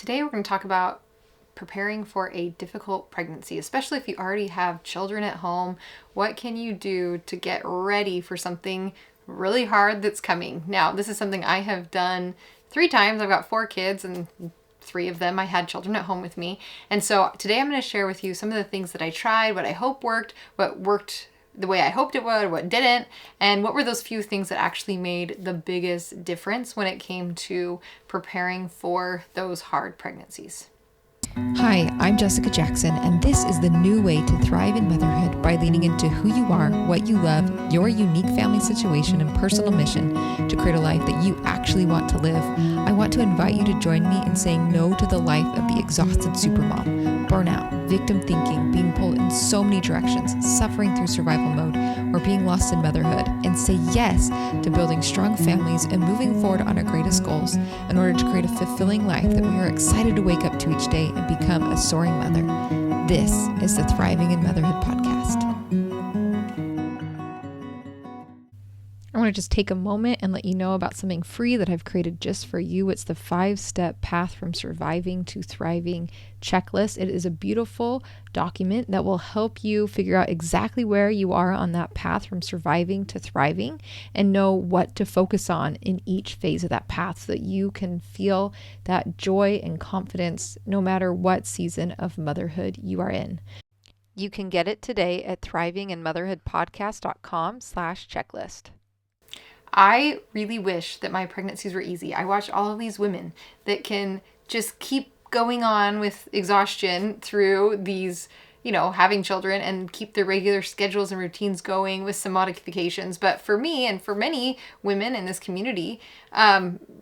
Today we're going to talk about preparing for a difficult pregnancy, especially if you already have children at home. What can you do to get ready for something really hard that's coming? Now, this is something I have done 3 times. I've got 4 kids and 3 of them I had children at home with me. And so today I'm going to share with you some of the things that I tried, what I hope worked, what worked the way I hoped it would, what didn't, and what were those few things that actually made the biggest difference when it came to preparing for those hard pregnancies. Hi, I'm Jessica Jackson, and this is the new way to thrive in motherhood by leaning into who you are, what you love, your unique family situation and personal mission to create a life that you actually want to live. I want to invite you to join me in saying no to the life of the exhausted supermom, burnout, victim thinking, being pulled in so many directions, suffering through survival mode, or being lost in motherhood, and say yes to building strong families and moving forward on our greatest goals in order to create a fulfilling life that we are excited to wake up to each day and become a soaring mother. This is the Thriving in Motherhood podcast. I want to just take a moment and let you know about something free that I've created just for you. It's the 5-step path from surviving to thriving checklist. It is a beautiful document that will help you figure out exactly where you are on that path from surviving to thriving and know what to focus on in each phase of that path so that you can feel that joy and confidence no matter what season of motherhood you are in. You can get it today at thrivinginmotherhoodpodcast.com/checklist. I really wish that my pregnancies were easy. I watch all of these women that can just keep going on with exhaustion through these, having children and keep their regular schedules and routines going with some modifications. But for me and for many women in this community,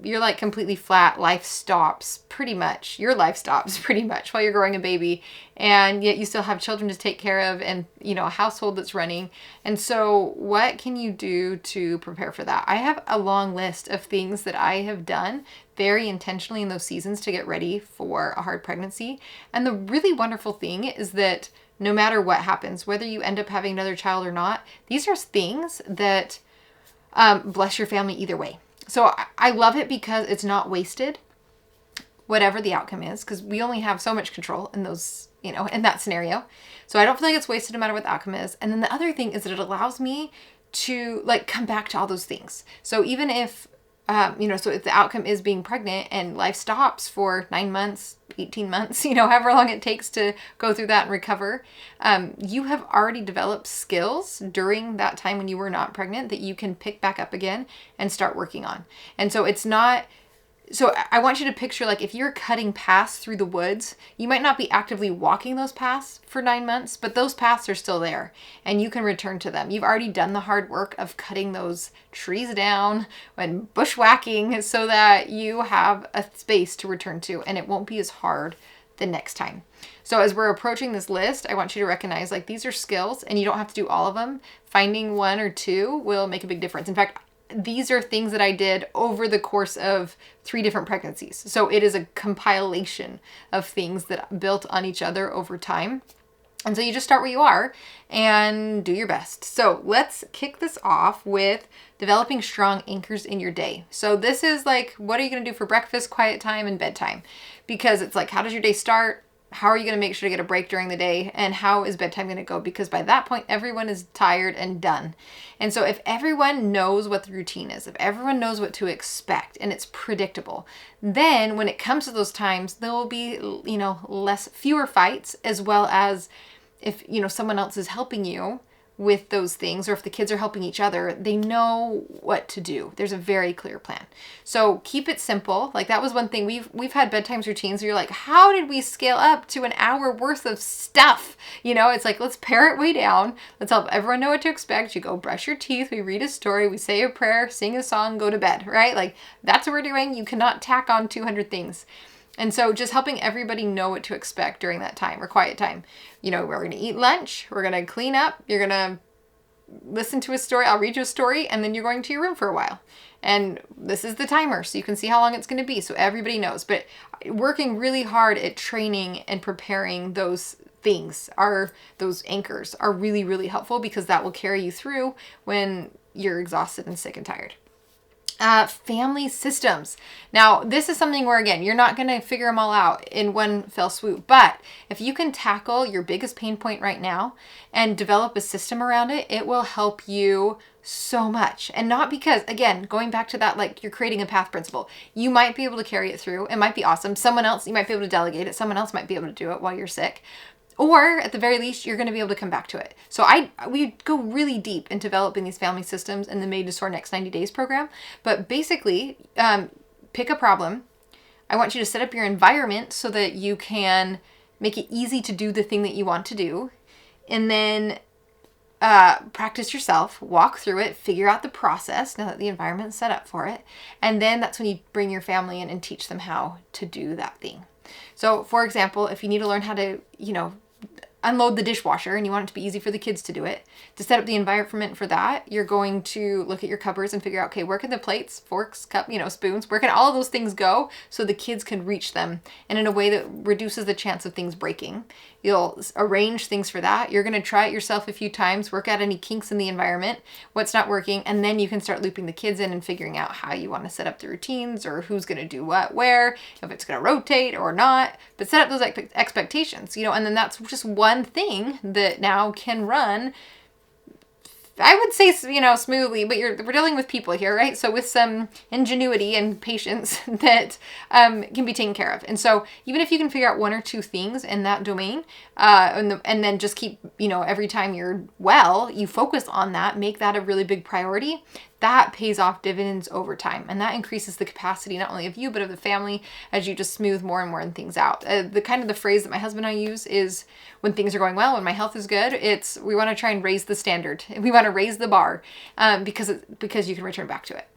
you're like completely flat. Life stops pretty much. Your life stops pretty much while you're growing a baby. And yet you still have children to take care of and, a household that's running. And so what can you do to prepare for that? I have a long list of things that I have done very intentionally in those seasons to get ready for a hard pregnancy. And the really wonderful thing is that no matter what happens, whether you end up having another child or not, these are things that bless your family either way. So I love it because it's not wasted, whatever the outcome is, because we only have so much control in those, in that scenario. So I don't feel like it's wasted no matter what the outcome is. And then the other thing is that it allows me to come back to all those things. So even if, so if the outcome is being pregnant and life stops for 9 months, 18 months, however long it takes to go through that and recover, you have already developed skills during that time when you were not pregnant that you can pick back up again and start working on. And so I want you to picture if you're cutting paths through the woods, you might not be actively walking those paths for 9 months, but those paths are still there and you can return to them. You've already done the hard work of cutting those trees down and bushwhacking so that you have a space to return to and it won't be as hard the next time. So as we're approaching this list, I want you to recognize these are skills and you don't have to do all of them. Finding 1 or 2 will make a big difference. In fact, these are things that I did over the course of 3 different pregnancies. So it is a compilation of things that built on each other over time. And so you just start where you are and do your best. So let's kick this off with developing strong anchors in your day. So this is what are you going to do for breakfast, quiet time, and bedtime? Because it's how does your day start? How are you going to make sure to get a break during the day? And how is bedtime going to go? Because by that point, everyone is tired and done. And so if everyone knows what the routine is, if everyone knows what to expect and it's predictable, then when it comes to those times, there will be, fewer fights, as well as if, someone else is helping you with those things, or if the kids are helping each other, they know what to do. There's a very clear plan. So keep it simple. That was one thing we've had bedtime routines where you're how did we scale up to an hour worth of stuff? It's let's pare it way down. Let's help everyone know what to expect. You go brush your teeth, we read a story, we say a prayer, sing a song, go to bed, right? That's what we're doing. You cannot tack on 200 things. And so just helping everybody know what to expect during that time or quiet time. We're going to eat lunch. We're going to clean up. You're going to listen to a story. I'll read you a story and then you're going to your room for a while. And this is the timer so you can see how long it's going to be so everybody knows. But working really hard at training and preparing those those anchors are really, really helpful because that will carry you through when you're exhausted and sick and tired. Family systems. Now, this is something where, again, you're not going to figure them all out in one fell swoop, but if you can tackle your biggest pain point right now and develop a system around it, it will help you so much. And not because, again, going back to that, like you're creating a path principle, you might be able to carry it through. It might be awesome. Someone else, you might be able to delegate it. Someone else might be able to do it while you're sick. Or at the very least, you're going to be able to come back to it. So we go really deep in developing these family systems in the Made to Soar Next 90 Days program. But basically, pick a problem. I want you to set up your environment so that you can make it easy to do the thing that you want to do. And then practice yourself, walk through it, figure out the process now that the environment's set up for it. And then that's when you bring your family in and teach them how to do that thing. So, for example, if you need to learn how to, unload the dishwasher and you want it to be easy for the kids to do it, to set up the environment for that, you're going to look at your cupboards and figure out, okay, where can the plates, forks, spoons, where can all of those things go so the kids can reach them, and in a way that reduces the chance of things breaking. You'll arrange things for that. You're going to try it yourself a few times, work out any kinks in the environment, what's not working, and then you can start looping the kids in and figuring out how you want to set up the routines or who's going to do what, where, if it's going to rotate or not, but set up those expectations, and then that's just one thing that now can run, I would say, smoothly, but we're dealing with people here, right? So with some ingenuity and patience that can be taken care of. And so even if you can figure out one or two things in that domain, and then just keep, every time you're well, you focus on that, make that a really big priority, that pays off dividends over time. And that increases the capacity, not only of you, but of the family as you just smooth more and more things out. The phrase that my husband and I use is, when things are going well, when my health is good, we want to try and raise the standard. We want to raise the bar because you can return back to it.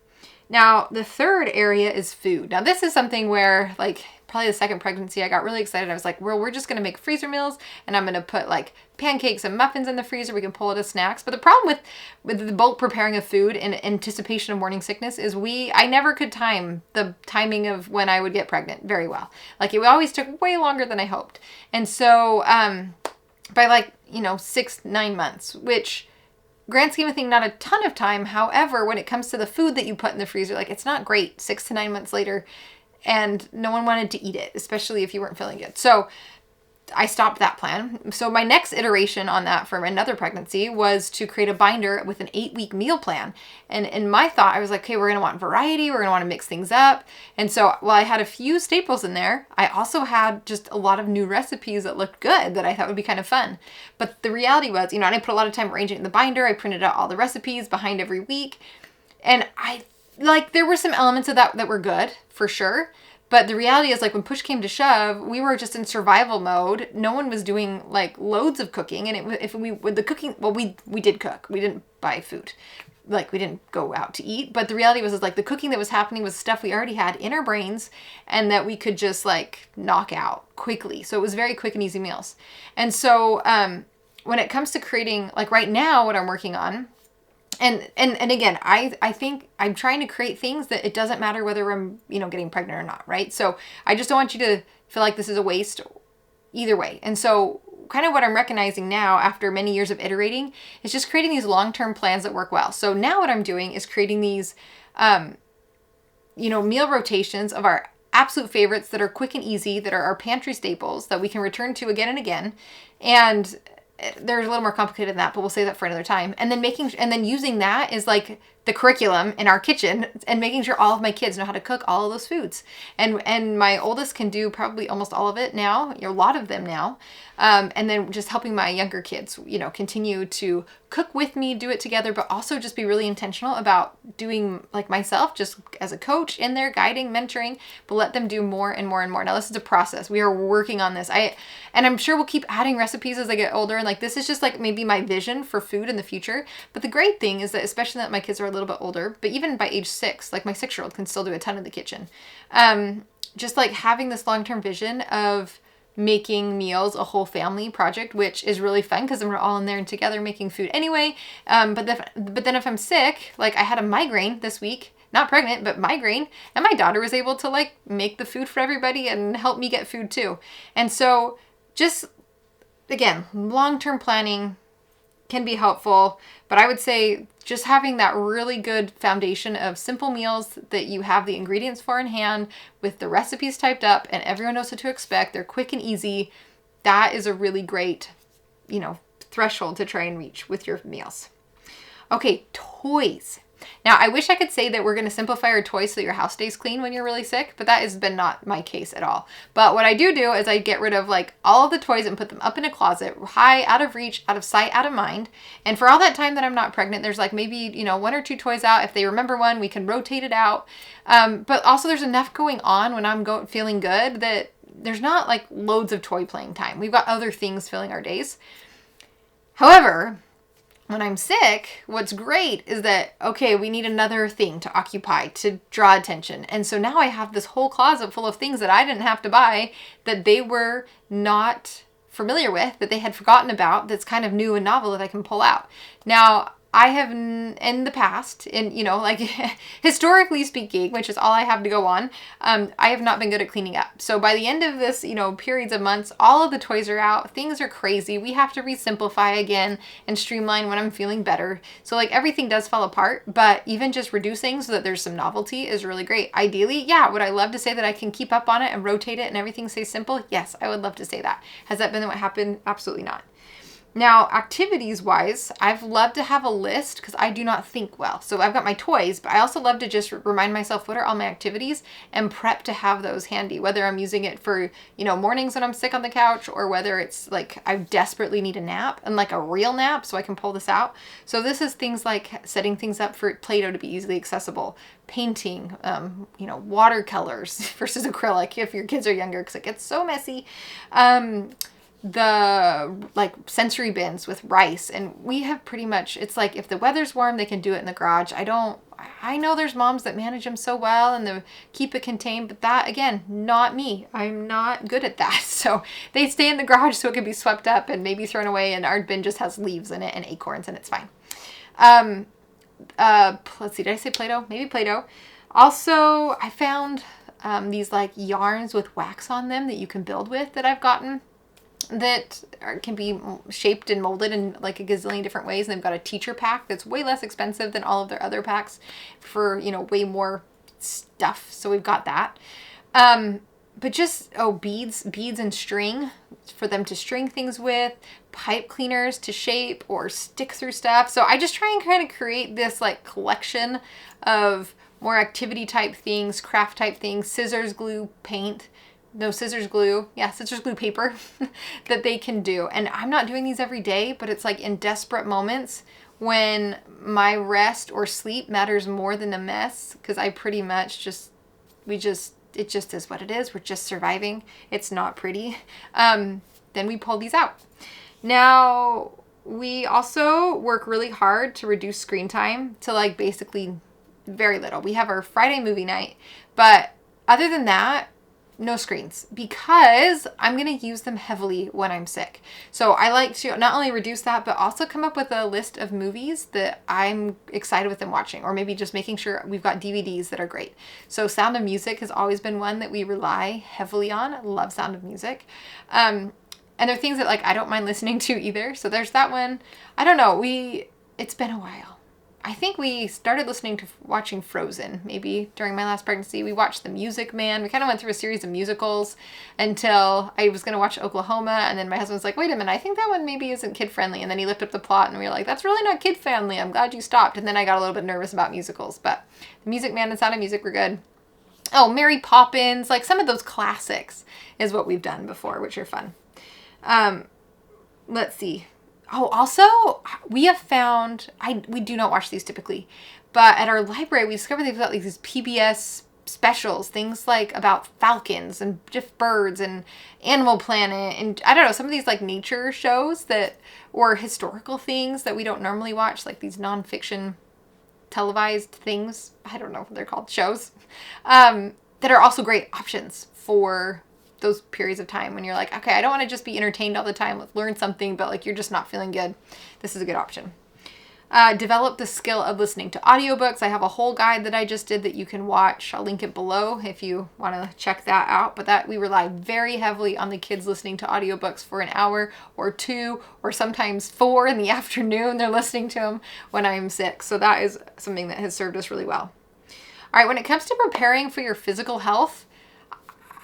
Now, the third area is food. Now, this is something where, probably the second pregnancy, I got really excited. I was like, well, we're just going to make freezer meals, and I'm going to put pancakes and muffins in the freezer. We can pull it as snacks. But the problem with the bulk preparing of food in anticipation of morning sickness is I never could time the timing of when I would get pregnant very well. It always took way longer than I hoped. And so by 6-9 months, which grand scheme of thing, not a ton of time. However, when it comes to the food that you put in the freezer, it's not great 6 to 9 months later, and no one wanted to eat it, especially if you weren't feeling good. So I stopped that plan. So my next iteration on that for another pregnancy was to create a binder with an 8-week meal plan. And in my thought, I was like, okay, we're going to want variety. We're going to want to mix things up. And so while I had a few staples in there, I also had just a lot of new recipes that looked good that I thought would be kind of fun. But the reality was, and I put a lot of time arranging it in the binder. I printed out all the recipes behind every week. And there were some elements of that were good for sure. But the reality is, when push came to shove, we were just in survival mode. No one was doing loads of cooking, and we did cook. We didn't buy food, we didn't go out to eat. But the reality was, the cooking that was happening was stuff we already had in our brains, and that we could just knock out quickly. So it was very quick and easy meals. And so when it comes to creating, right now, what I'm working on. And again, I think I'm trying to create things that it doesn't matter whether I'm, getting pregnant or not, right? So I just don't want you to feel like this is a waste either way. And so kind of what I'm recognizing now after many years of iterating is just creating these long-term plans that work well. So now what I'm doing is creating these, meal rotations of our absolute favorites that are quick and easy, that are our pantry staples that we can return to again and again. And there's a little more complicated than that, but we'll save that for another time. And then using that is the curriculum in our kitchen, and making sure all of my kids know how to cook all of those foods. And my oldest can do probably almost all of it now, a lot of them now. And then just helping my younger kids, continue to cook with me, do it together, but also just be really intentional about doing myself, just as a coach in there, guiding, mentoring, but let them do more and more and more. Now, this is a process. We are working on this. And I'm sure we'll keep adding recipes as I get older. And this is just maybe my vision for food in the future. But the great thing is that, especially that my kids are a little bit older, but even by age 6, my 6-year-old can still do a ton in the kitchen. Just having this long-term vision of making meals a whole family project, which is really fun because then we're all in there and together making food anyway. But then if I'm sick, I had a migraine this week, not pregnant, but migraine, and my daughter was able to make the food for everybody and help me get food too. And so just, again, long-term planning, can be helpful. But I would say just having that really good foundation of simple meals that you have the ingredients for in hand with the recipes typed up and everyone knows what to expect. They're quick and easy. That is a really great, threshold to try and reach with your meals. Okay, toys. Now, I wish I could say that we're going to simplify our toys so your house stays clean when you're really sick, but that has been not my case at all. But what I do is I get rid of all of the toys and put them up in a closet, high, out of reach, out of sight, out of mind. And for all that time that I'm not pregnant, there's maybe, 1 or 2 toys out. If they remember one, we can rotate it out. But also there's enough going on when I'm feeling good that there's not loads of toy playing time. We've got other things filling our days. However, when I'm sick, what's great is that, okay, we need another thing to occupy, to draw attention. And so now I have this whole closet full of things that I didn't have to buy, that they were not familiar with, that they had forgotten about, that's kind of new and novel that I can pull out. Now, I have in the past, historically speaking, which is all I have to go on, I have not been good at cleaning up. So by the end of this, periods of months, all of the toys are out. Things are crazy. We have to resimplify again and streamline when I'm feeling better. So everything does fall apart, but even just reducing so that there's some novelty is really great. Ideally, yeah, would I love to say that I can keep up on it and rotate it and everything stays simple? Yes, I would love to say that. Has that been what happened? Absolutely not. Now, activities-wise, I've loved to have a list because I do not think well. So I've got my toys, but I also love to just remind myself what are all my activities and prep to have those handy, whether I'm using it for, mornings when I'm sick on the couch or whether it's I desperately need a nap and a real nap so I can pull this out. So this is things like setting things up for Play-Doh to be easily accessible, painting, watercolors versus acrylic if your kids are younger because it gets so messy. The sensory bins with rice, and we have pretty much, it's if the weather's warm they can do it in the garage. I know there's moms that manage them so well and they keep it contained, but that again, not me. I'm not good at that. So they stay in the garage so it can be swept up and maybe thrown away, and our bin just has leaves in it and acorns and it's fine. Let's see, did I say Play-Doh? Maybe Play-Doh. Also, I found these yarns with wax on them that you can build with that I've gotten that can be shaped and molded in a gazillion different ways. And they've got a teacher pack that's way less expensive than all of their other packs for, way more stuff. So we've got that. But just, beads and string for them to string things with, pipe cleaners to shape or stick through stuff. So I just try and kind of create this collection of more activity type things, craft type things, scissors, glue, paint. No, scissors glue paper that they can do. And I'm not doing these every day, but it's in desperate moments when my rest or sleep matters more than the mess, because I pretty much it just is what it is. We're just surviving. It's not pretty. Then we pull these out. Now, we also work really hard to reduce screen time to basically very little. We have our Friday movie night, but other than that, no screens, because I'm going to use them heavily when I'm sick. So I like to not only reduce that, but also come up with a list of movies that I'm excited with them watching, or maybe just making sure we've got DVDs that are great. So Sound of Music has always been one that we rely heavily on. I love Sound of Music. And there are things that I don't mind listening to either. So there's that one. I don't know. It's been a while. I think we started watching Frozen, maybe during my last pregnancy. We watched The Music Man. We kind of went through a series of musicals until I was going to watch Oklahoma. And then my husband was like, wait a minute, I think that one maybe isn't kid friendly. And then he looked up the plot and we were like, that's really not kid friendly. I'm glad you stopped. And then I got a little bit nervous about musicals, but The Music Man and Sound of Music were good. Oh, Mary Poppins, some of those classics is what we've done before, which are fun. Let's see. Oh, also, we have found, we do not watch these typically, but at our library, we discovered they've got these PBS specials, things about falcons and just birds and Animal Planet and I don't know, some of these nature shows or historical things that we don't normally watch, these nonfiction televised things. I don't know what they're called, shows, that are also great options for those periods of time when you're okay, I don't want to just be entertained all the time, learn something, but you're just not feeling good. This is a good option. Develop the skill of listening to audiobooks. I have a whole guide that I just did that you can watch. I'll link it below if you want to check that out. But that we rely very heavily on the kids listening to audiobooks for an hour or two, or sometimes 4 in the afternoon. They're listening to them when I'm sick. So that is something that has served us really well. All right, when it comes to preparing for your physical health,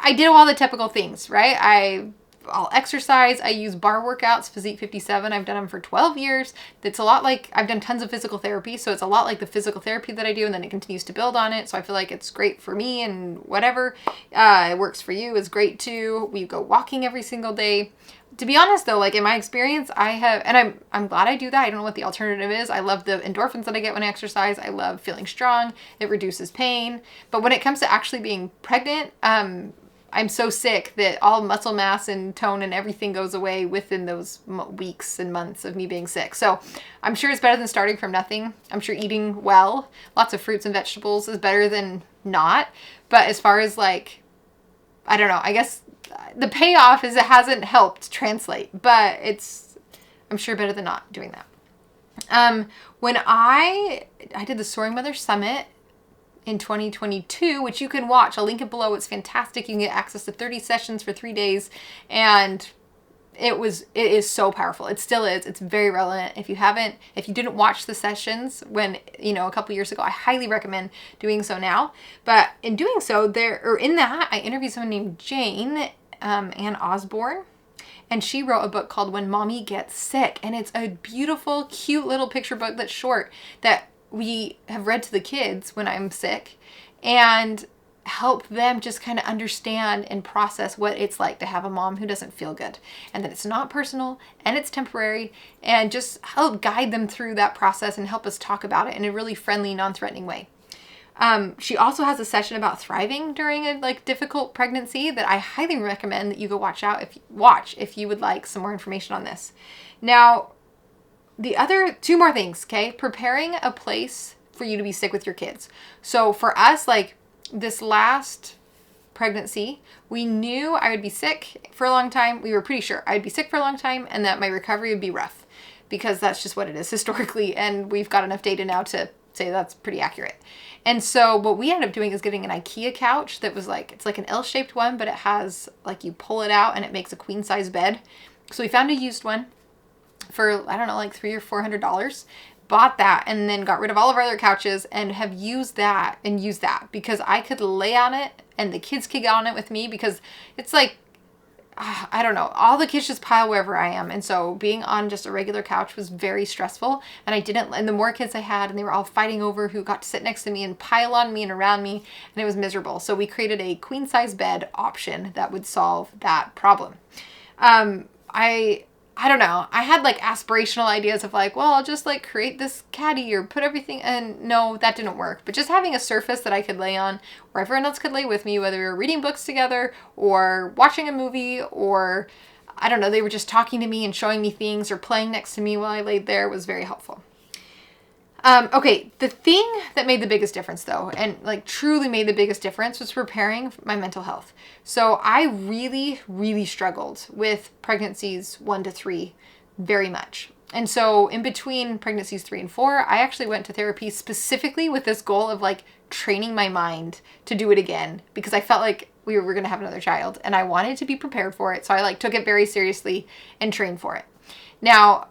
I did all the typical things, right? I'll exercise. I use bar workouts, Physique 57. I've done them for 12 years. It's a lot like, I've done tons of physical therapy. So it's a lot like the physical therapy that I do, and then it continues to build on it. So I feel like it's great for me, and whatever it works for you is great too. We go walking every single day. To be honest though, like in my experience, I have, and I'm glad I do that. I don't know what the alternative is. I love the endorphins that I get when I exercise. I love feeling strong. It reduces pain. But when it comes to actually being pregnant, I'm so sick that all muscle mass and tone and everything goes away within those weeks and months of me being sick. So I'm sure it's better than starting from nothing. I'm sure eating well, lots of fruits and vegetables is better than not. But as far as like, I don't know, I guess the payoff is it hasn't helped translate, but I'm sure better than not doing that. When I did the Soaring Mother Summit in 2022, which you can watch. I'll link it below. It's fantastic. You can get access to 30 sessions for 3 days. And it is so powerful. It still is. It's very relevant. If you didn't watch the sessions when, a couple years ago, I highly recommend doing so now. But in doing so, in that, I interviewed someone named Jane, Ann Osborne. And she wrote a book called When Mommy Gets Sick. And it's a beautiful, cute little picture book that's short that we have read to the kids when I'm sick, and help them just kind of understand and process what it's like to have a mom who doesn't feel good, and that it's not personal and it's temporary, and just help guide them through that process and help us talk about it in a really friendly, non-threatening way. She also has a session about thriving during a difficult pregnancy that I highly recommend that you go watch if you would like some more information on this. Now, the other 2 more things, okay? Preparing a place for you to be sick with your kids. So for us, this last pregnancy, we knew I would be sick for a long time. We were pretty sure I'd be sick for a long time and that my recovery would be rough, because that's just what it is historically. And we've got enough data now to say that's pretty accurate. And so what we ended up doing is getting an IKEA couch that was it's like an L-shaped one, but it has you pull it out and it makes a queen size bed. So we found a used one for, I don't know, $300 or $400, bought that, and then got rid of all of our other couches and have used that because I could lay on it and the kids could get on it with me, because it's I don't know, all the kids just pile wherever I am. And so being on just a regular couch was very stressful, and the more kids I had, and they were all fighting over who got to sit next to me and pile on me and around me, and it was miserable. So we created a queen size bed option that would solve that problem. I don't know. I had aspirational ideas of I'll just create this caddy or put everything, and no, that didn't work. But just having a surface that I could lay on where everyone else could lay with me, whether we were reading books together or watching a movie, or I don't know, they were just talking to me and showing me things or playing next to me while I laid there, was very helpful. Okay, the thing that made the biggest difference though, and truly made the biggest difference, was preparing my mental health. So I really, really struggled with pregnancies 1 to 3 very much. And so in between pregnancies 3 and 4, I actually went to therapy specifically with this goal of training my mind to do it again, because I felt like we were going to have another child and I wanted to be prepared for it. So I took it very seriously and trained for it. Now,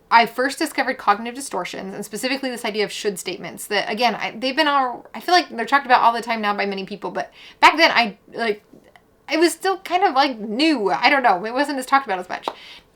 I first discovered cognitive distortions, and specifically this idea of should statements that, again, I feel like they're talked about all the time now by many people, but back then it was still kind of new. I don't know. It wasn't as talked about as much.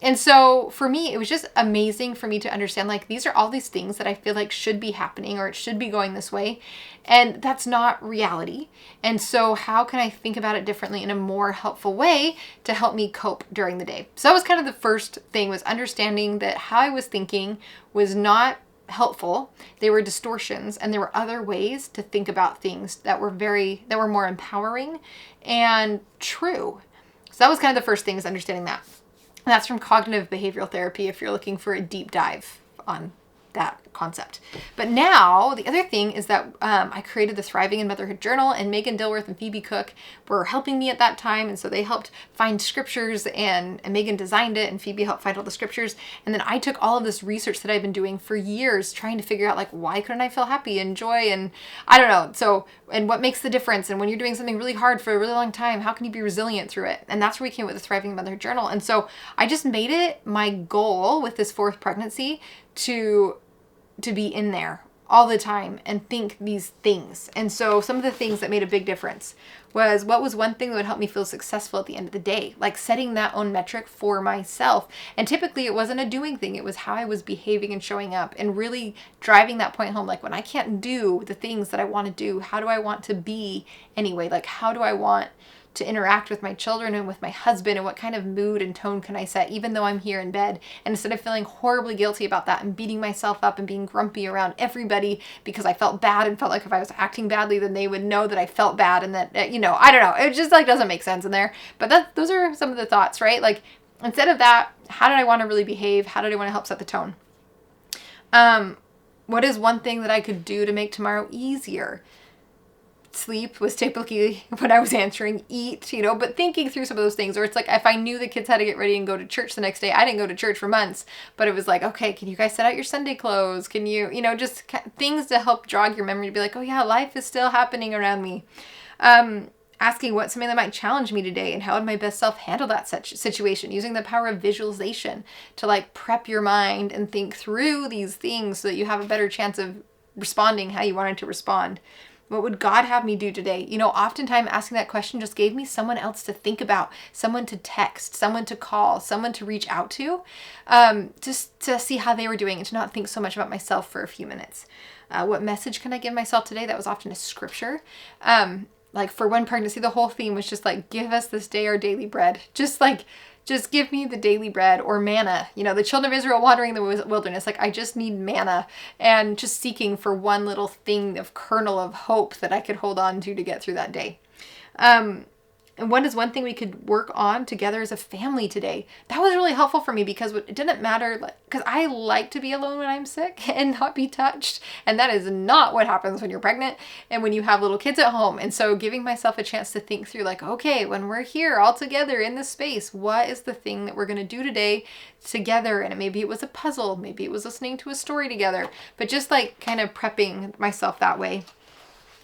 And so for me, it was just amazing for me to understand, these are all these things that I feel should be happening, or it should be going this way. And that's not reality. And so how can I think about it differently in a more helpful way to help me cope during the day? So that was kind of the first thing, was understanding that how I was thinking was not helpful. They were distortions, and there were other ways to think about things that were more empowering and true. So that was kind of the first thing, is understanding that. And that's from cognitive behavioral therapy, if you're looking for a deep dive on that concept. But now the other thing is that I created the Thriving in Motherhood journal, and Megan Dilworth and Phoebe Cook were helping me at that time. And so they helped find scriptures, and Megan designed it and Phoebe helped find all the scriptures. And then I took all of this research that I've been doing for years trying to figure out like, why couldn't I feel happy and joy? And I don't know. So, and what makes the difference? And when you're doing something really hard for a really long time, how can you be resilient through it? And that's where we came with the Thriving in Motherhood journal. And so I just made it my goal with this 4th pregnancy to be in there all the time and think these things. And so some of the things that made a big difference was, what was one thing that would help me feel successful at the end of the day? Like setting that own metric for myself. And typically it wasn't a doing thing. It was how I was behaving and showing up, and really driving that point home. Like, when I can't do the things that I want to do, how do I want to be anyway? Like, how do I want to interact with my children and with my husband, and what kind of mood and tone can I set even though I'm here in bed? And instead of feeling horribly guilty about that and beating myself up and being grumpy around everybody because I felt bad and felt like if I was acting badly then they would know that I felt bad, and that, I don't know, it just like doesn't make sense in there. But those are some of the thoughts, right? Like, instead of that, how did I want to really behave? How did I want to help set the tone? What is one thing that I could do to make tomorrow easier? Sleep was typically what I was answering. Eat, but thinking through some of those things. Or it's like, if I knew the kids had to get ready and go to church the next day, I didn't go to church for months, but it was like, okay, can you guys set out your Sunday clothes? Can you, just things to help jog your memory to be like, oh yeah, life is still happening around me. Asking what's something that might challenge me today, and how would my best self handle that situation, using the power of visualization to like prep your mind and think through these things so that you have a better chance of responding how you wanted to respond. What would God have me do today? Oftentimes asking that question just gave me someone else to think about, someone to text, someone to call, someone to reach out to, just to see how they were doing and to not think so much about myself for a few minutes. What message can I give myself today? That was often a scripture. Like for one pregnancy, the whole theme was just like, give us this day our daily bread. Just give me the daily bread, or manna. The children of Israel wandering the wilderness. Like, I just need manna, and just seeking for one little thing of kernel of hope that I could hold on to get through that day. And what is one thing we could work on together as a family today? That was really helpful for me, because it didn't matter, because I like to be alone when I'm sick and not be touched. And that is not what happens when you're pregnant and when you have little kids at home. And so giving myself a chance to think through like, okay, when we're here all together in this space, what is the thing that we're going to do today together? And maybe it was a puzzle, maybe it was listening to a story together, but just like kind of prepping myself that way.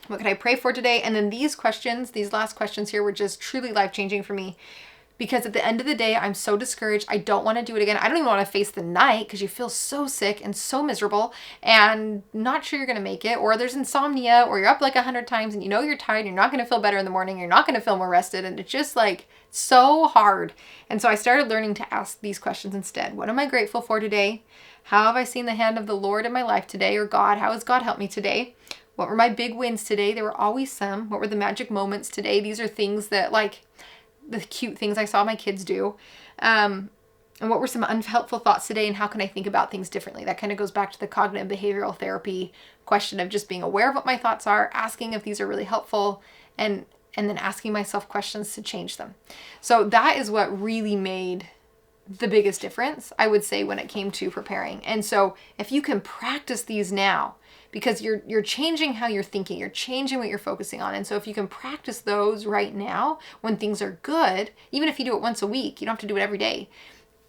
What could I pray for today? And then these last questions here were just truly life-changing for me, because at the end of the day, I'm so discouraged. I don't want to do it again. I don't even want to face the night, because you feel so sick and so miserable and not sure you're going to make it, or there's insomnia, or you're up like 100 times and you're tired. You're not going to feel better in the morning. You're not going to feel more rested. And it's just like so hard. And so I started learning to ask these questions instead. What am I grateful for today? How have I seen the hand of the Lord in my life today? Or God, how has God helped me today? What were my big wins today? There were always some. What were the magic moments today? These are things that, like, the cute things I saw my kids do. And what were some unhelpful thoughts today, and how can I think about things differently? That kind of goes back to the cognitive behavioral therapy question of just being aware of what my thoughts are, asking if these are really helpful, and then asking myself questions to change them. So that is what really made the biggest difference, I would say, when it came to preparing. And so if you can practice these now, because you're changing how you're thinking, you're changing what you're focusing on. And so if you can practice those right now when things are good, even if you do it once a week, you don't have to do it every day,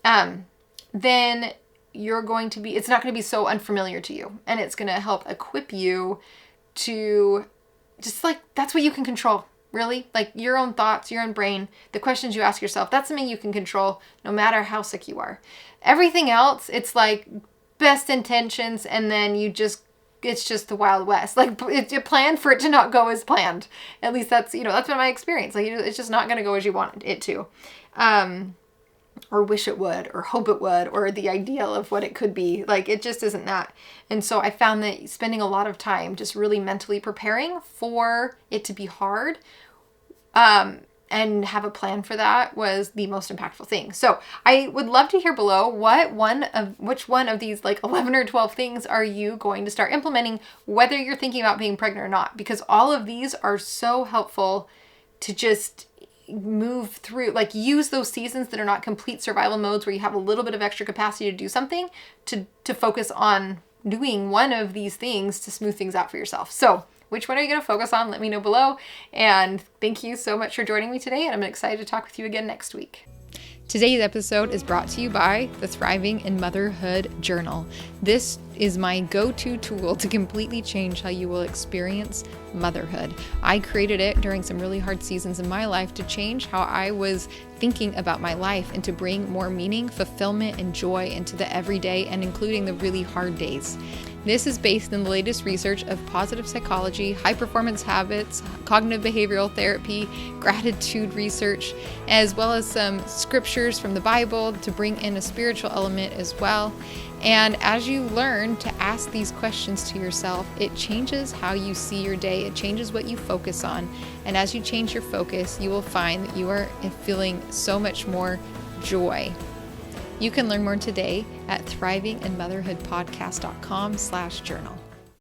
then it's not going to be so unfamiliar to you. And it's going to help equip you to just like, that's what you can control, really. Like your own thoughts, your own brain, the questions you ask yourself, that's something you can control no matter how sick you are. Everything else, it's like best intentions, and then it's just the Wild West. Like, you planned for it to not go as planned. At least that's been my experience. Like, it's just not going to go as you want it to. Or wish it would, or hope it would, or the ideal of what it could be. Like, it just isn't that. And so I found that spending a lot of time just really mentally preparing for it to be hard, and have a plan for that was the most impactful thing. So I would love to hear below which one of these like 11 or 12 things are you going to start implementing, whether you're thinking about being pregnant or not, because all of these are so helpful to just move through, like use those seasons that are not complete survival modes where you have a little bit of extra capacity to do something to focus on doing one of these things to smooth things out for yourself. So which one are you going to focus on? Let me know below. And thank you so much for joining me today. And I'm excited to talk with you again next week. Today's episode is brought to you by the Thriving in Motherhood Journal. This is my go-to tool to completely change how you will experience motherhood. I created it during some really hard seasons in my life to change how I was thinking about my life and to bring more meaning, fulfillment, and joy into the everyday and including the really hard days. This is based in the latest research of positive psychology, high performance habits, cognitive behavioral therapy, gratitude research, as well as some scriptures from the Bible to bring in a spiritual element as well. And as you learn to ask these questions to yourself, it changes how you see your day. It changes what you focus on. And as you change your focus, you will find that you are feeling so much more joy. You can learn more today at thrivinginmotherhoodpodcast.com/journal.